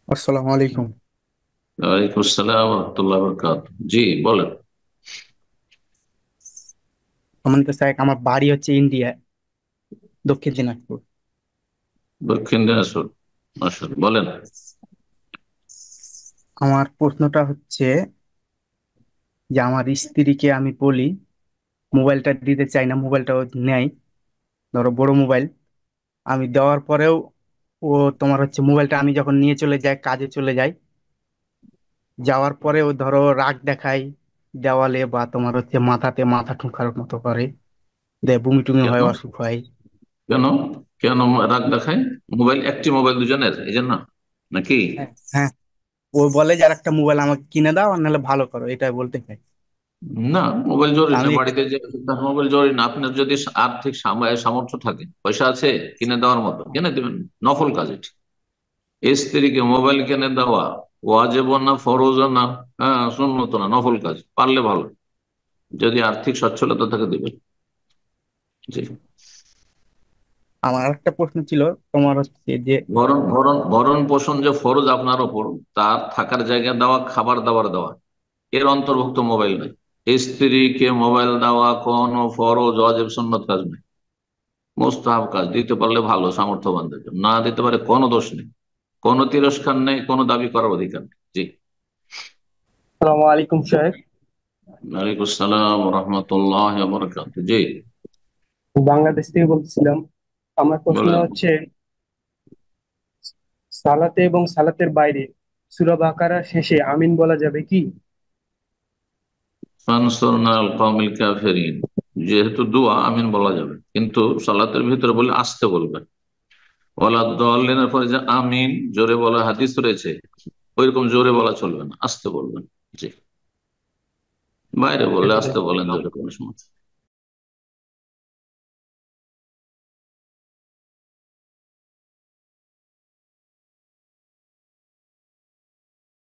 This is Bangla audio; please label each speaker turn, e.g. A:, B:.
A: আসসালামু আলাইকুম।
B: ওয়ালাইকুম আসসালাম রহমতুল্লাহ বরকাত। জি, বলেন।
A: আমার তো স্যার আমার বাড়ি হচ্ছে ইন্ডিয়া, দক্ষিণ দিনাজপুর।
B: দক্ষিণ দিনাজপুর। মাশাআল্লাহ, বলেন।
A: আমার প্রশ্নটা হচ্ছে যে আমার স্ত্রীকে আমি বলি মোবাইলটা দিতে চাই না, মোবাইলটা ও নেয়, ধরো বড় মোবাইল। আমি দেওয়ার পরেও ও তোমার হচ্ছে মোবাইলটা আমি যখন নিয়ে চলে যাই, কাজে চলে যাই, যাওয়ার পরে ও ধরো রাগ দেখায় দেওয়ালে, বা তোমার হচ্ছে মাথাতে মাথা ঠুনকার মতো করে, বমি টুমি
B: কেন?
A: হয়, অসুখ হয়।
B: কেন? কেন রাগ দেখায়? মোবাইল, একটি মোবাইল দুজনের, এই জন্য নাকি?
A: হ্যাঁ, হ্যাঁ। ও বলে যে আর একটা মোবাইল আমাকে কিনে দাও, আর নাহলে ভালো করো, এটাই বলতে চাই।
B: না, মোবাইল জরুরি না
A: আমি
B: বাড়িতে যে। মোবাইল জরুরি না, আপনার যদি আর্থিক সামর্থ্য থাকে, পয়সা আছে কিনে দেওয়ার মতো, কিনে দেবেন। নফল কাজ এটি। স্ত্রীকে মোবাইল কিনে দেওয়া ওয়াজিব না, ফরজ না, হ্যাঁ, সুন্নত না, নফল কাজ, পারলে ভালো। যদি আর্থিক সচ্ছলতা থাকে দেবেন। জি।
A: আমার একটা প্রশ্ন ছিল, তোমার হচ্ছে যে
B: ভরণ ভরণ ভরণ পোষণ যে ফরজ আপনার ওপর, তার থাকার জায়গা দেওয়া, খাবার দাবার দেওয়া, এর অন্তর্ভুক্ত মোবাইল নাই। স্ত্রীকে মোবাইল দেওয়া কোনো ফরজ ওয়াজিব সুন্নত কাজ নেই, মোস্তাহাব কাজ। দিতে পারলে ভালো, সামর্থ্যবানদের জন্য। না দিতে পারে কোনো দোষ নেই, কোনো তিরস্কার নেই, কোনো দাবি করার অধিকার নেই। জি।
A: আসসালামু আলাইকুম স্যার।
B: ওয়ালাইকুম আসসালাম রহমতুল্লাহ বরকাত। জি,
A: বাংলাদেশ থেকে বলছিলাম। আমার প্রশ্ন
B: বলেন।
A: হচ্ছে, সালাতে এবং সালাতের বাইরে সূরা বাকারা শেষে আমিন বলা যাবে কি?
B: ফানসুরনা আল কওমিল কাফিরিন, যেহেতু দোয়া, আমিন বলা যাবে, কিন্তু সালাতের ভিতরে বলে আসতে বলবেন। ওয়ালা দলিনের পরে যে আমিন জোরে বলা হাদিস রয়েছে, ওইরকম জোরে বলা চলবে না, আসতে বলবেন। জি। বাইরে বললে আসতে বলেন, জোরে কোনো সময়।